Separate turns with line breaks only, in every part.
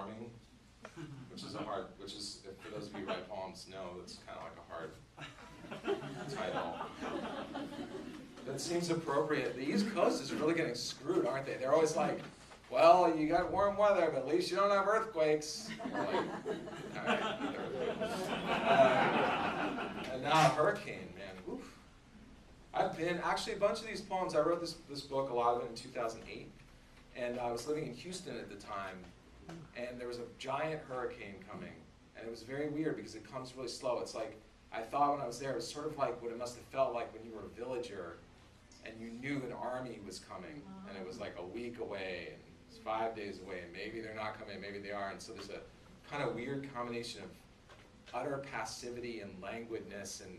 warming, which is, for those of you who write poems, know it's kind of like a hard title. That seems appropriate. The East Coast is really getting screwed, aren't they? They're always like, well, you got warm weather, but at least you don't have earthquakes. You're like, all right, and now a hurricane, man. Oof. Actually, a bunch of these poems, I wrote this book, a lot of it in 2008, and I was living in Houston at the time, and there was a giant hurricane coming, and it was very weird because it comes really slow. It's like, I thought when I was there, it was sort of like what it must have felt like when you were a villager, and you knew an army was coming, and it was like a week away, and it's 5 days away, and maybe they're not coming, maybe they are, and so there's a kind of weird combination of utter passivity and languidness and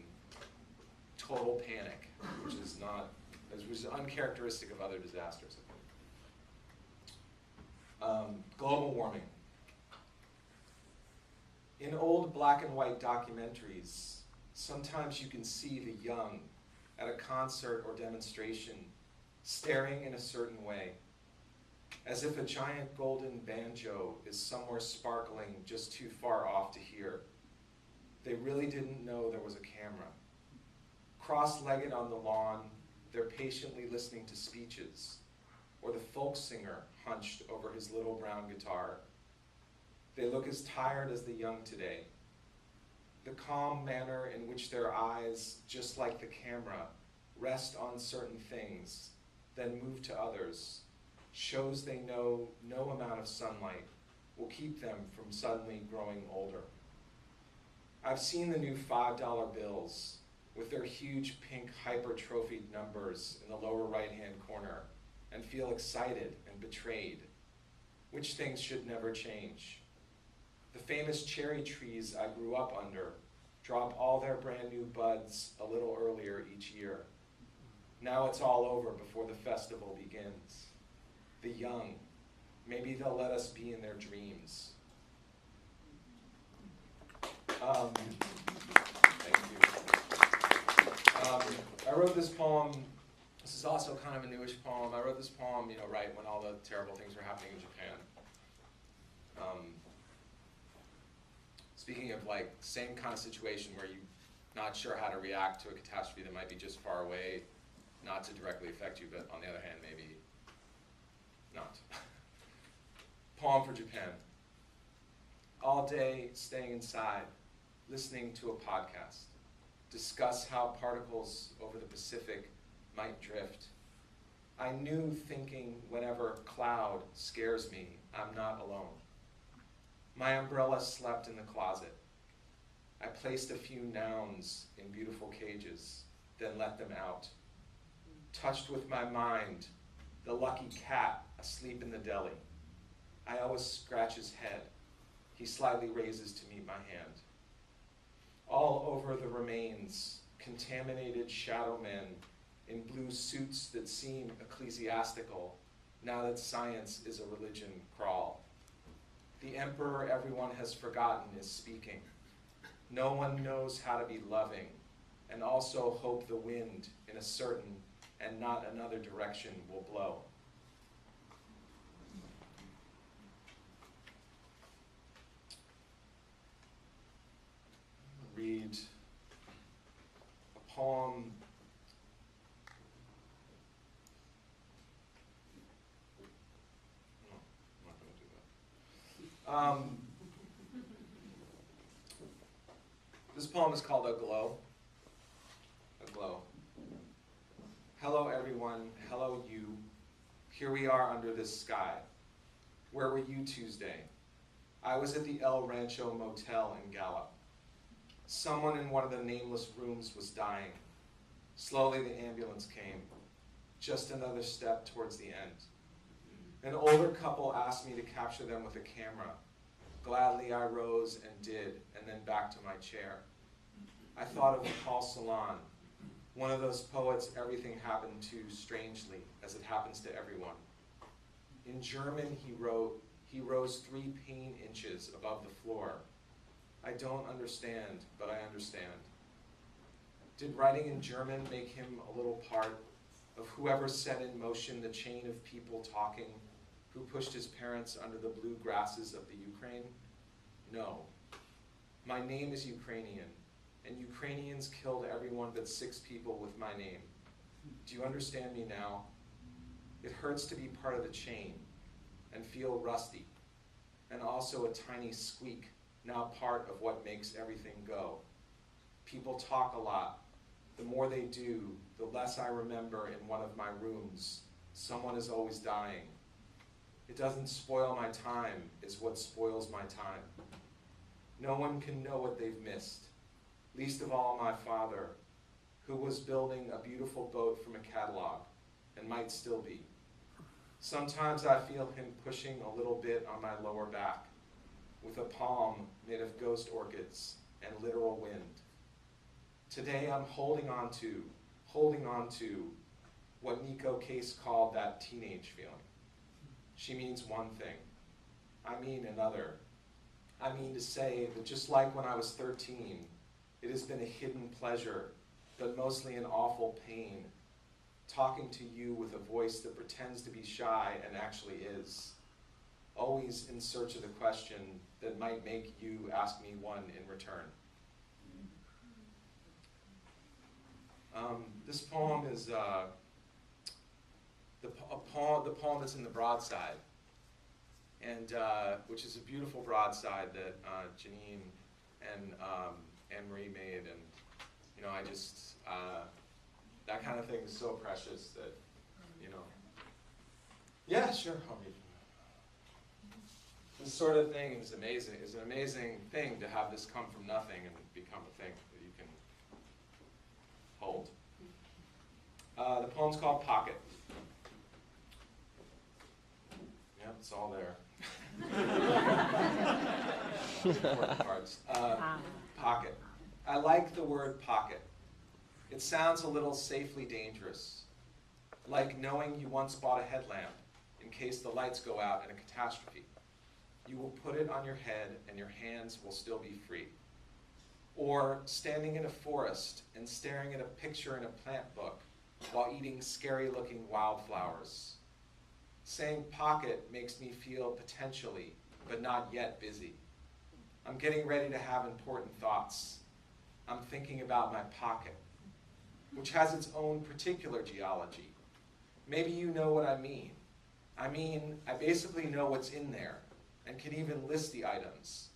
total panic, which is uncharacteristic of other disasters. Global warming. In old black and white documentaries, sometimes you can see the young at a concert or demonstration staring in a certain way, as if a giant golden banjo is somewhere sparkling just too far off to hear. They really didn't know there was a camera. Cross-legged on the lawn, they're patiently listening to speeches, or the folk singer hunched over his little brown guitar. They look as tired as the young today. The calm manner in which their eyes, just like the camera, rest on certain things, then move to others, shows they know no amount of sunlight will keep them from suddenly growing older. I've seen the new $5 bills with their huge pink hypertrophied numbers in the lower right-hand corner and feel excited and betrayed, which things should never change. The famous cherry trees I grew up under drop all their brand new buds a little earlier each year. Now it's all over before the festival begins. The young, maybe they'll let us be in their dreams. Thank you. I wrote this poem. This is also kind of a newish poem. I wrote this poem, right when all the terrible things were happening in Japan. Speaking of like same kind of situation where you're not sure how to react to a catastrophe that might be just far away, not to directly affect you, but on the other hand, maybe not. Poem for Japan. All day staying inside, listening to a podcast, discuss how particles over the Pacific might drift. I knew thinking whenever cloud scares me, I'm not alone. My umbrella slept in the closet. I placed a few nouns in beautiful cages, then let them out. Touched with my mind, the lucky cat asleep in the deli. I always scratch his head. He slightly raises to meet my hand. All over the remains, contaminated shadow men in blue suits that seem ecclesiastical, now that science is a religion crawl. The emperor everyone has forgotten is speaking. No one knows how to be loving, and also hope the wind in a certain and not another direction will blow. Read a poem. No, I'm not going to do that. This poem is called A Glow. A Glow. Hello everyone, hello you. Here we are under this sky. Where were you Tuesday? I was at the El Rancho Motel in Gallup. Someone in one of the nameless rooms was dying. Slowly the ambulance came. Just another step towards the end. An older couple asked me to capture them with a camera. Gladly I rose and did, and then back to my chair. I thought of Paul Celan, one of those poets everything happened to strangely, as it happens to everyone. In German he wrote, he rose 3 pain inches above the floor. I don't understand, but I understand. Did writing in German make him a little part of whoever set in motion the chain of people talking, who pushed his parents under the blue grasses of the Ukraine? No. My name is Ukrainian, and Ukrainians killed everyone but 6 people with my name. Do you understand me now? It hurts to be part of the chain and feel rusty, and also a tiny squeak, now part of what makes everything go. People talk a lot. The more they do, the less I remember in one of my rooms. Someone is always dying. It doesn't spoil my time, is what spoils my time. No one can know what they've missed, least of all my father, who was building a beautiful boat from a catalog, and might still be. Sometimes I feel him pushing a little bit on my lower back, with a palm made of ghost orchids and literal wind. Today I'm holding on to what Nico Case called that teenage feeling. She means one thing. I mean another. I mean to say that just like when I was 13, it has been a hidden pleasure, but mostly an awful pain, talking to you with a voice that pretends to be shy and actually is, always in search of the question that might make you ask me one in return. This poem is the poem that's in the broadside, and which is a beautiful broadside that Janine and Anne-Marie made, and you know, I just that kind of thing is so precious that, you know. Yeah, sure. I'll read. This sort of thing is amazing. It's an amazing thing to have this come from nothing and become a thing that you can hold. The poem's called Pocket. Yep, it's all there. Important parts. Pocket. I like the word pocket. It sounds a little safely dangerous, like knowing you once bought a headlamp in case the lights go out in a catastrophe. You will put it on your head and your hands will still be free. Or standing in a forest and staring at a picture in a plant book while eating scary-looking wildflowers. Saying pocket makes me feel potentially, but not yet busy. I'm getting ready to have important thoughts. I'm thinking about my pocket, which has its own particular geology. Maybe you know what I mean. I basically know what's in there and can even list the items.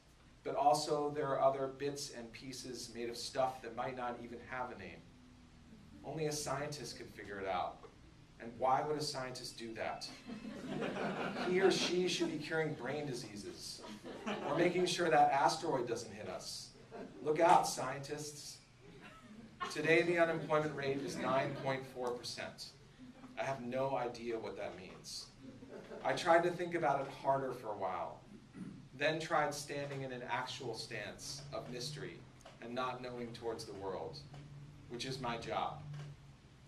But also there are other bits and pieces made of stuff that might not even have a name. Only a scientist can figure it out. And why would a scientist do that? He or she should be curing brain diseases or making sure that asteroid doesn't hit us. Look out, scientists. Today the unemployment rate is 9.4%. I have no idea what that means. I tried to think about it harder for a while, then tried standing in an actual stance of mystery and not knowing towards the world, which is my job.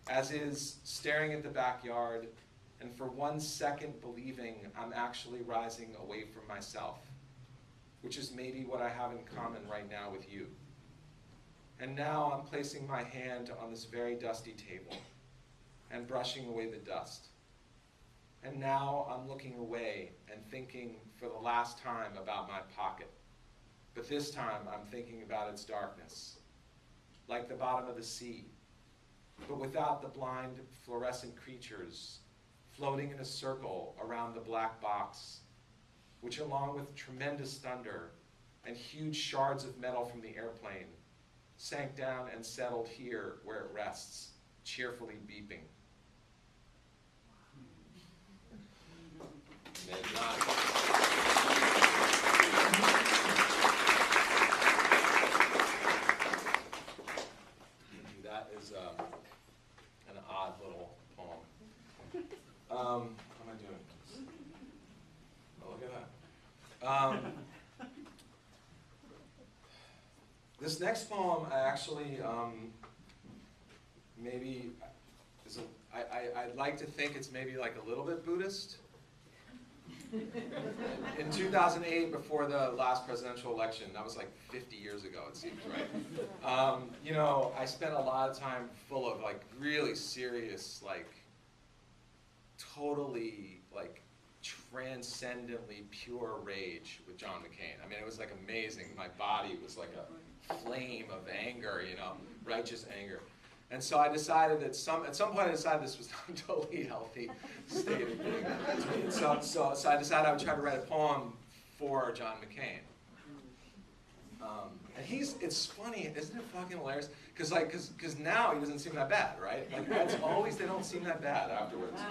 As is staring at the backyard and for 1 second believing I'm actually rising away from myself, which is maybe what I have in common right now with you. And now I'm placing my hand on this very dusty table and brushing away the dust. And now I'm looking away and thinking for the last time about my pocket. But this time I'm thinking about its darkness, like the bottom of the sea, but without the blind fluorescent creatures floating in a circle around the black box, which along with tremendous thunder and huge shards of metal from the airplane sank down and settled here where it rests, cheerfully beeping. That is an odd little poem. How am I doing? Oh, look at that. This next poem, I actually maybe is I'd like to think it's maybe like a little bit Buddhist. In 2008, before the last presidential election, that was like 50 years ago, it seems, right? You know, I spent a lot of time full of like really serious, like totally like transcendently pure rage with John McCain. I mean, it was like amazing. My body was like a flame of anger, you know, righteous anger. And so I decided that at some point I decided this was not a totally healthy state of being. So I decided I would try to write a poem for John McCain. And it's funny, isn't it fucking hilarious? Because now he doesn't seem that bad, right? Like, that's always, they don't seem that bad afterwards.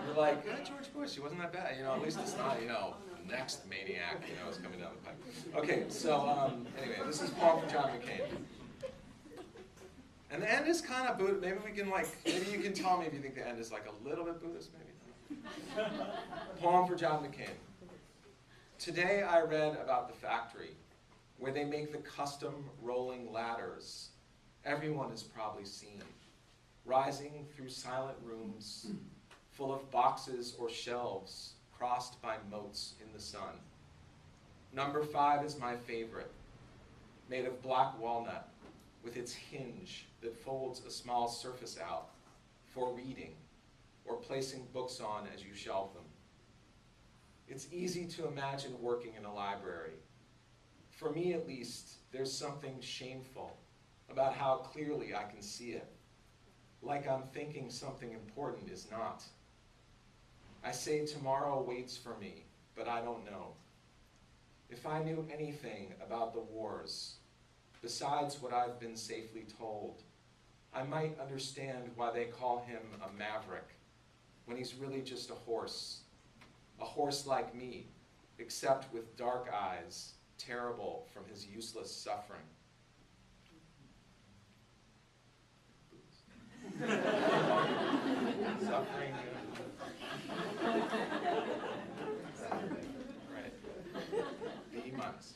You're like, George Bush, he wasn't that bad, you know, at least it's not, you know, the next maniac, you know, is coming down the pipe. Okay, so, anyway, this is a poem for John McCain. And the end is kind of Buddhist. Maybe we can, like, maybe you can tell me if you think the end is, like, a little bit Buddhist, maybe. Poem for John McCain. Today I read about the factory where they make the custom rolling ladders everyone has probably seen, rising through silent rooms full of boxes or shelves crossed by motes in the sun. Number 5 is my favorite, made of black walnut with its hinge that folds a small surface out for reading or placing books on as you shelve them. It's easy to imagine working in a library. For me, at least, there's something shameful about how clearly I can see it, like I'm thinking something important is not. I say tomorrow waits for me, but I don't know. If I knew anything about the wars, besides what I've been safely told, I might understand why they call him a maverick, when he's really just a horse like me, except with dark eyes, terrible from his useless suffering. Suffering. Right. B minus.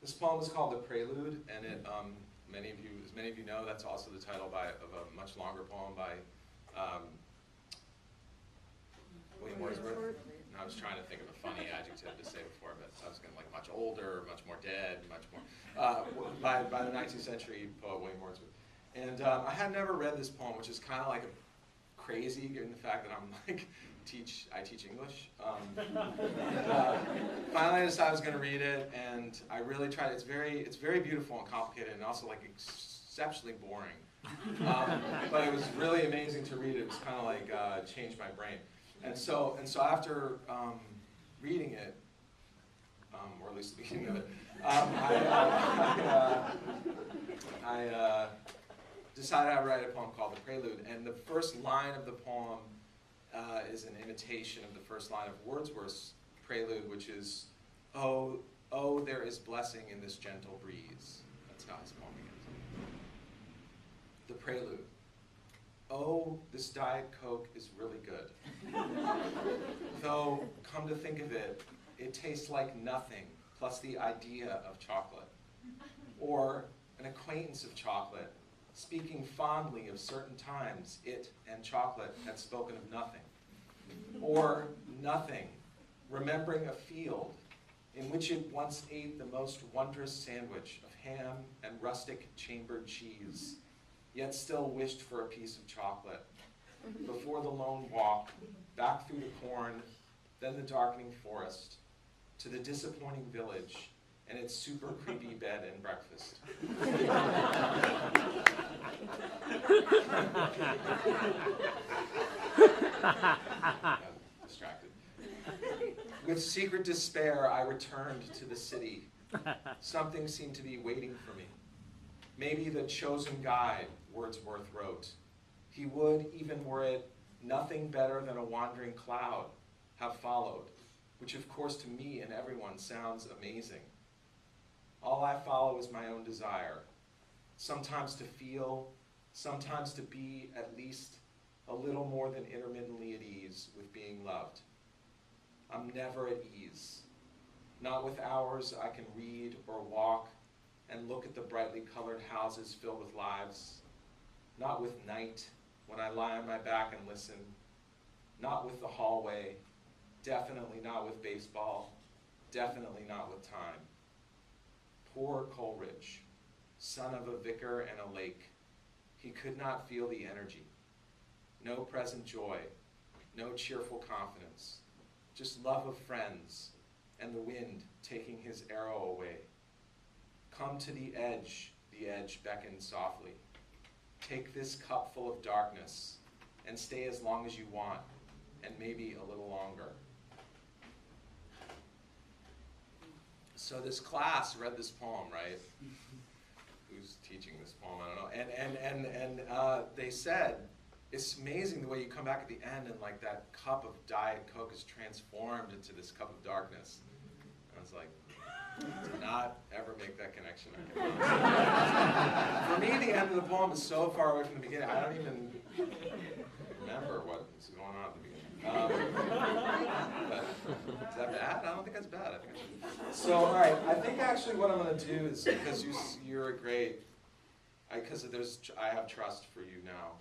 This poem is called The Prelude, and it, as many of you know, that's also the title of a much longer poem by William Wordsworth. And I was trying to think of a funny adjective to say before, but I was going to like much older, much more dead, much more, by the 19th century poet William Wordsworth. And I had never read this poem, which is kind of like crazy given the fact that I'm like, I teach English. Finally I decided I was going to read it, and I really tried. It's very beautiful and complicated, and also like exceptionally boring. But it was really amazing to read it. It was kind of like changed my brain. And so after reading it, or at least the beginning of it, I decided I'd write a poem called The Prelude. And the first line of the poem is an imitation of the first line of Wordsworth's Prelude, which is, oh, there is blessing in this gentle breeze. That's how his poem begins. The Prelude. Oh, this Diet Coke is really good. Though, come to think of it, it tastes like nothing, plus the idea of chocolate. Or an acquaintance of chocolate, speaking fondly of certain times it and chocolate had spoken of nothing. Or nothing, remembering a field in which it once ate the most wondrous sandwich of ham and rustic chambered cheese, yet still wished for a piece of chocolate, before the lone walk, back through the corn, then the darkening forest, to the disappointing village, and its super creepy bed and breakfast. Distracted. With secret despair, I returned to the city. Something seemed to be waiting for me. Maybe the chosen guide, Wordsworth wrote. He would, even were it nothing better than a wandering cloud, have followed, which of course to me and everyone sounds amazing. All I follow is my own desire, sometimes to feel, sometimes to be at least a little more than intermittently at ease with being loved. I'm never at ease. Not with hours I can read or walk and look at the brightly colored houses filled with lives. Not with night when I lie on my back and listen. Not with the hallway, Definitely not with baseball. Definitely not with time. Poor Coleridge, son of a vicar and a lake. He could not feel the energy. No present joy, no cheerful confidence, just love of friends and the wind taking his arrow away. Come to the edge beckoned softly. Take this cup full of darkness and stay as long as you want, and maybe a little longer. So this class read this poem, right? Who's teaching this poem? I don't know. And they said, it's amazing the way you come back at the end and like that cup of Diet Coke is transformed into this cup of darkness. I was like, did not ever make that connection. For me, the end of the poem is so far away from the beginning, I don't even remember what was going on at the beginning. But is that bad? I don't think that's bad. I think so, all right, I think actually what I'm going to do is, because you're a great, because I have trust for you now,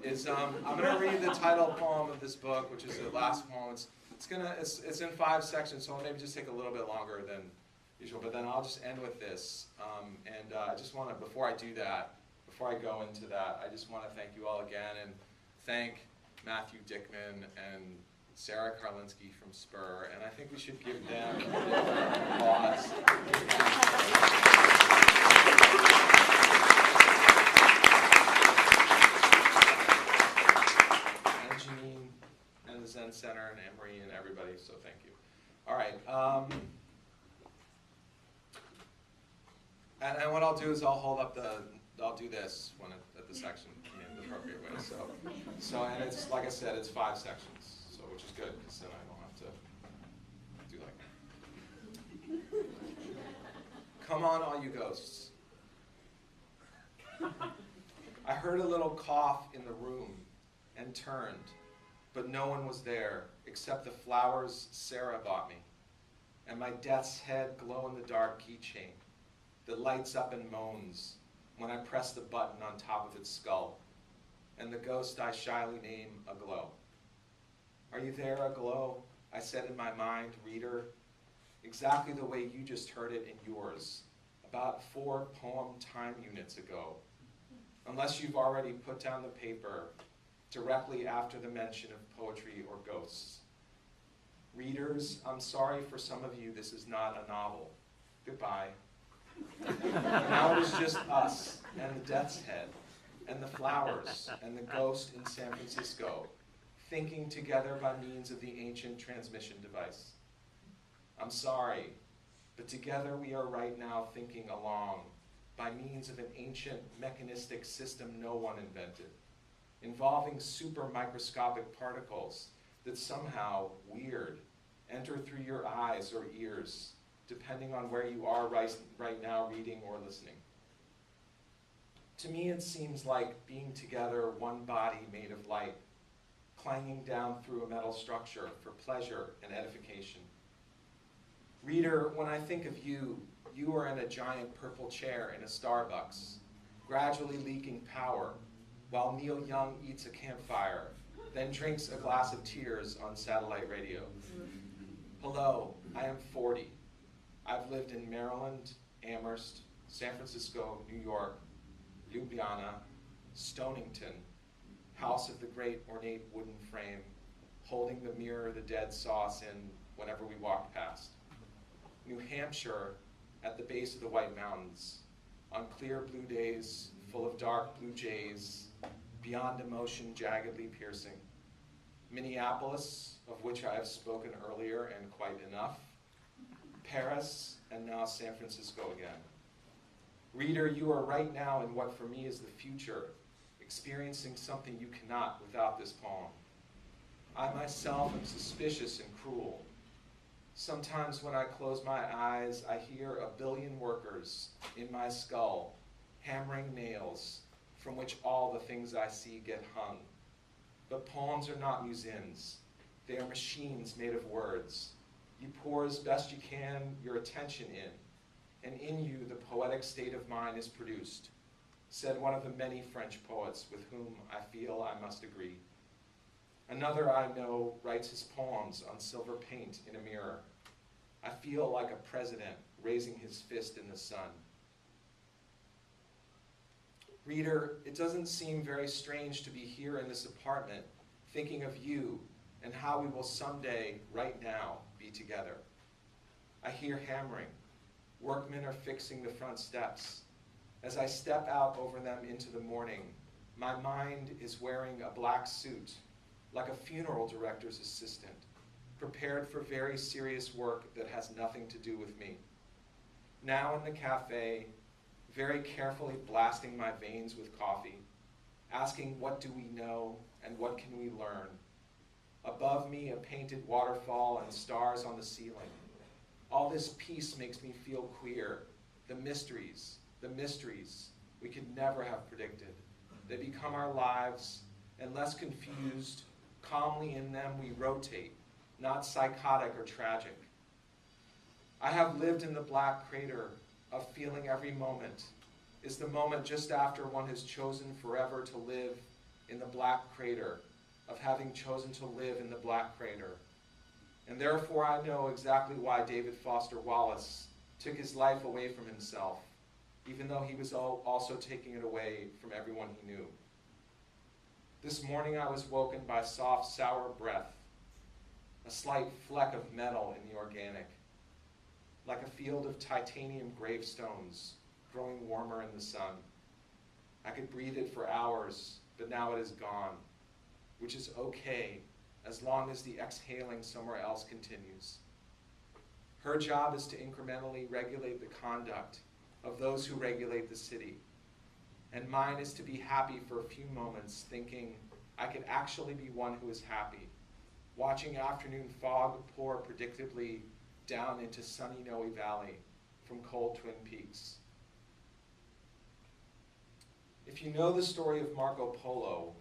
is I'm going to read the title poem of this book, which is the last poem. It's in 5 sections, so I'll maybe just take a little bit longer than usual, but then I'll just end with this. I just want to, before I do that, before I go into that, I just want to thank you all again and thank Matthew Dickman and Sarah Karlinski from Spur, and I think we should give them applause. And Janine and the Zen Center and Anne-Marie and everybody, so thank you. All right. And what I'll do is I'll do this at the section in the appropriate way. So and it's, like I said, it's 5 sections, so which is good, because then I don't have to do like that. Come on, all you ghosts. I heard a little cough in the room and turned, but no one was there except the flowers Sarah bought me, and my death's head glow-in-the-dark keychain that lights up and moans when I press the button on top of its skull, and the ghost I shyly name Aglow. Are you there, Aglow? I said in my mind, reader, exactly the way you just heard it in yours, about 4 poem time units ago, unless you've already put down the paper directly after the mention of poetry or ghosts. Readers, I'm sorry for some of you, this is not a novel. Goodbye. Now it is just us and the death's head and the flowers and the ghost in San Francisco, thinking together by means of the ancient transmission device. I'm sorry, but together we are right now thinking along by means of an ancient mechanistic system no one invented, involving super microscopic particles that somehow, weird, enter through your eyes or ears, depending on where you are right now reading or listening. To me, it seems like being together, one body made of light, clanging down through a metal structure for pleasure and edification. Reader, when I think of you, you are in a giant purple chair in a Starbucks, gradually leaking power, while Neil Young eats a campfire, then drinks a glass of tears on satellite radio. Hello, I am 40. I've lived in Maryland, Amherst, San Francisco, New York, Ljubljana, Stonington, house of the great ornate wooden frame, holding the mirror the dead saw us in whenever we walked past. New Hampshire, at the base of the White Mountains, on clear blue days, full of dark blue jays, beyond emotion jaggedly piercing. Minneapolis, of which I have spoken earlier and quite enough. Paris, and now San Francisco again. Reader, you are right now in what for me is the future, experiencing something you cannot without this poem. I myself am suspicious and cruel. Sometimes when I close my eyes, I hear a billion workers in my skull, hammering nails, from which all the things I see get hung. But poems are not museums. They are machines made of words. You pour as best you can your attention in, and in you the poetic state of mind is produced, said one of the many French poets with whom I feel I must agree. Another I know writes his poems on silver paint in a mirror. I feel like a president raising his fist in the sun. Reader, it doesn't seem very strange to be here in this apartment thinking of you and how we will someday, right now, be together. I hear hammering. Workmen are fixing the front steps. As I step out over them into the morning, my mind is wearing a black suit, like a funeral director's assistant, prepared for very serious work that has nothing to do with me. Now in the cafe, very carefully blasting my veins with coffee, asking what do we know and what can we learn. Above me, a painted waterfall and stars on the ceiling. All this peace makes me feel queer. The mysteries, we could never have predicted. They become our lives, and less confused, calmly in them we rotate, not psychotic or tragic. I have lived in the black crater of feeling every moment is the moment just after one has chosen forever to live in the black crater, of having chosen to live in the black crater. And therefore I know exactly why David Foster Wallace took his life away from himself, even though he was also taking it away from everyone he knew. This morning I was woken by soft, sour breath, a slight fleck of metal in the organic, like a field of titanium gravestones growing warmer in the sun. I could breathe it for hours, but now it is gone, which is okay as long as the exhaling somewhere else continues. Her job is to incrementally regulate the conduct of those who regulate the city. And mine is to be happy for a few moments, thinking I could actually be one who is happy, watching afternoon fog pour predictably down into sunny Noe Valley from cold Twin Peaks. If you know the story of Marco Polo,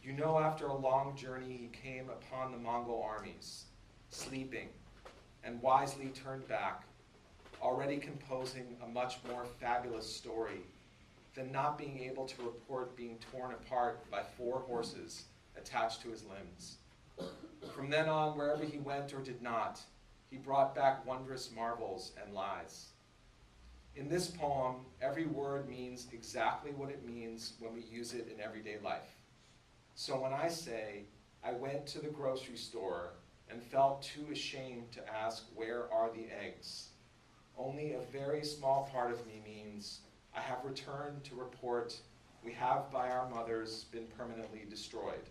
you know after a long journey he came upon the Mongol armies, sleeping, and wisely turned back, already composing a much more fabulous story than not being able to report being torn apart by 4 horses attached to his limbs. From then on, wherever he went or did not, he brought back wondrous marvels and lies. In this poem, every word means exactly what it means when we use it in everyday life. So when I say, I went to the grocery store and felt too ashamed to ask, where are the eggs? Only a very small part of me means, I have returned to report we have by our mothers been permanently destroyed.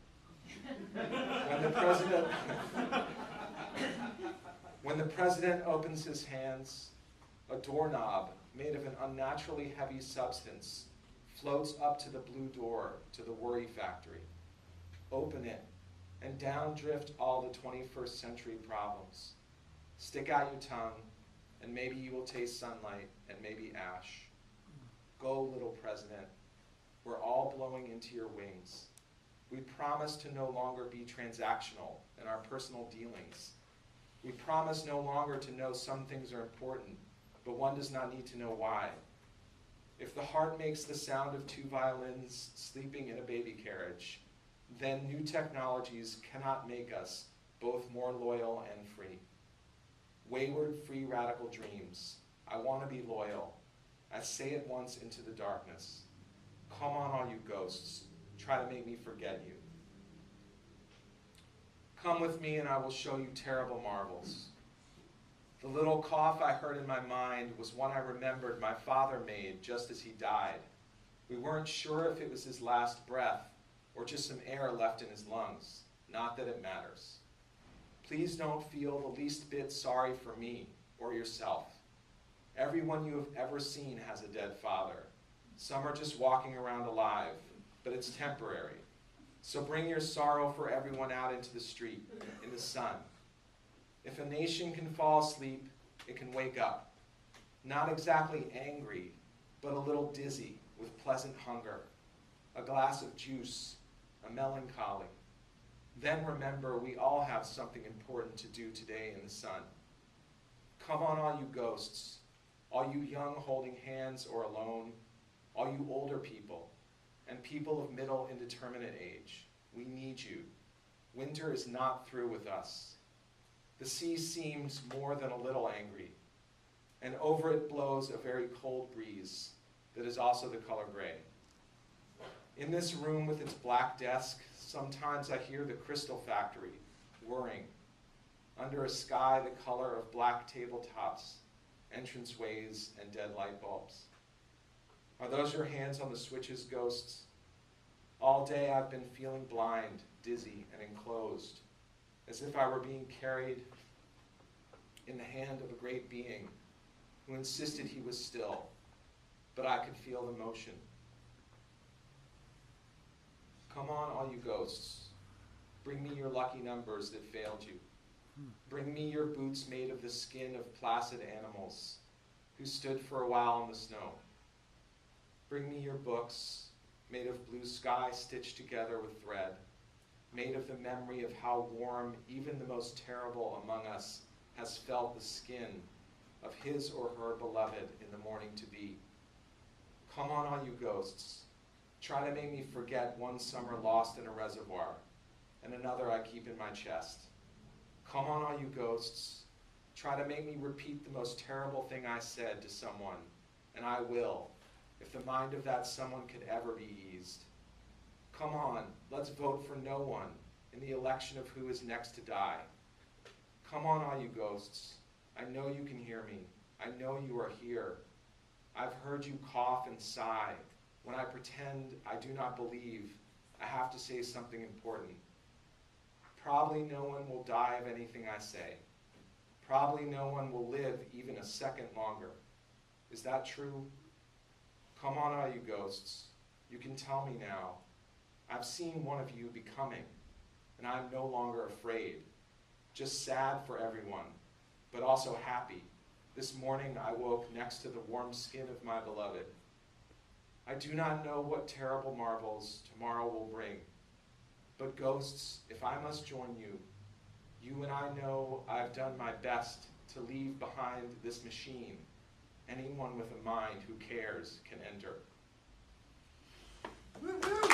When the president opens his hands, a doorknob made of an unnaturally heavy substance floats up to the blue door to the worry factory. Open it, and down drift all the 21st century problems. Stick out your tongue, and maybe you will taste sunlight and maybe ash. Go, little president. We're all blowing into your wings. We promise to no longer be transactional in our personal dealings. We promise no longer to know some things are important, but one does not need to know why. If the heart makes the sound of 2 violins sleeping in a baby carriage, then new technologies cannot make us both more loyal and free. Wayward, free, radical dreams. I want to be loyal. I say it once into the darkness. Come on, all you ghosts. Try to make me forget you. Come with me and I will show you terrible marvels. The little cough I heard in my mind was one I remembered my father made just as he died. We weren't sure if it was his last breath or just some air left in his lungs. Not that it matters. Please don't feel the least bit sorry for me or yourself. Everyone you have ever seen has a dead father. Some are just walking around alive, but it's temporary. So bring your sorrow for everyone out into the street, in the sun. If a nation can fall asleep, it can wake up. Not exactly angry, but a little dizzy with pleasant hunger. A glass of juice, a melancholy. Then remember, we all have something important to do today in the sun. Come on, all you ghosts, all you young holding hands or alone, all you older people, and people of middle indeterminate age. We need you. Winter is not through with us. The sea seems more than a little angry, and over it blows a very cold breeze that is also the color gray. In this room with its black desk, sometimes I hear the crystal factory whirring under a sky the color of black tabletops, entranceways, and dead light bulbs. Are those your hands on the switches, ghosts? All day I've been feeling blind, dizzy, and enclosed, as if I were being carried in the hand of a great being who insisted he was still, but I could feel the motion. Come on, all you ghosts. Bring me your lucky numbers that failed you. Bring me your boots made of the skin of placid animals who stood for a while in the snow. Bring me your books made of blue sky stitched together with thread, made of the memory of how warm even the most terrible among us has felt the skin of his or her beloved in the morning to be. Come on, all you ghosts. Try to make me forget one summer lost in a reservoir, and another I keep in my chest. Come on, all you ghosts. Try to make me repeat the most terrible thing I said to someone, and I will, if the mind of that someone could ever be eased. Come on, let's vote for no one in the election of who is next to die. Come on, all you ghosts. I know you can hear me. I know you are here. I've heard you cough and sigh. When I pretend I do not believe, I have to say something important. Probably no one will die of anything I say. Probably no one will live even a second longer. Is that true? Come on, all you ghosts. You can tell me now. I've seen one of you becoming, and I'm no longer afraid. Just sad for everyone, but also happy. This morning I woke next to the warm skin of my beloved. I do not know what terrible marvels tomorrow will bring, but ghosts, if I must join you, you and I know I've done my best to leave behind this machine. Anyone with a mind who cares can enter. Woo-hoo!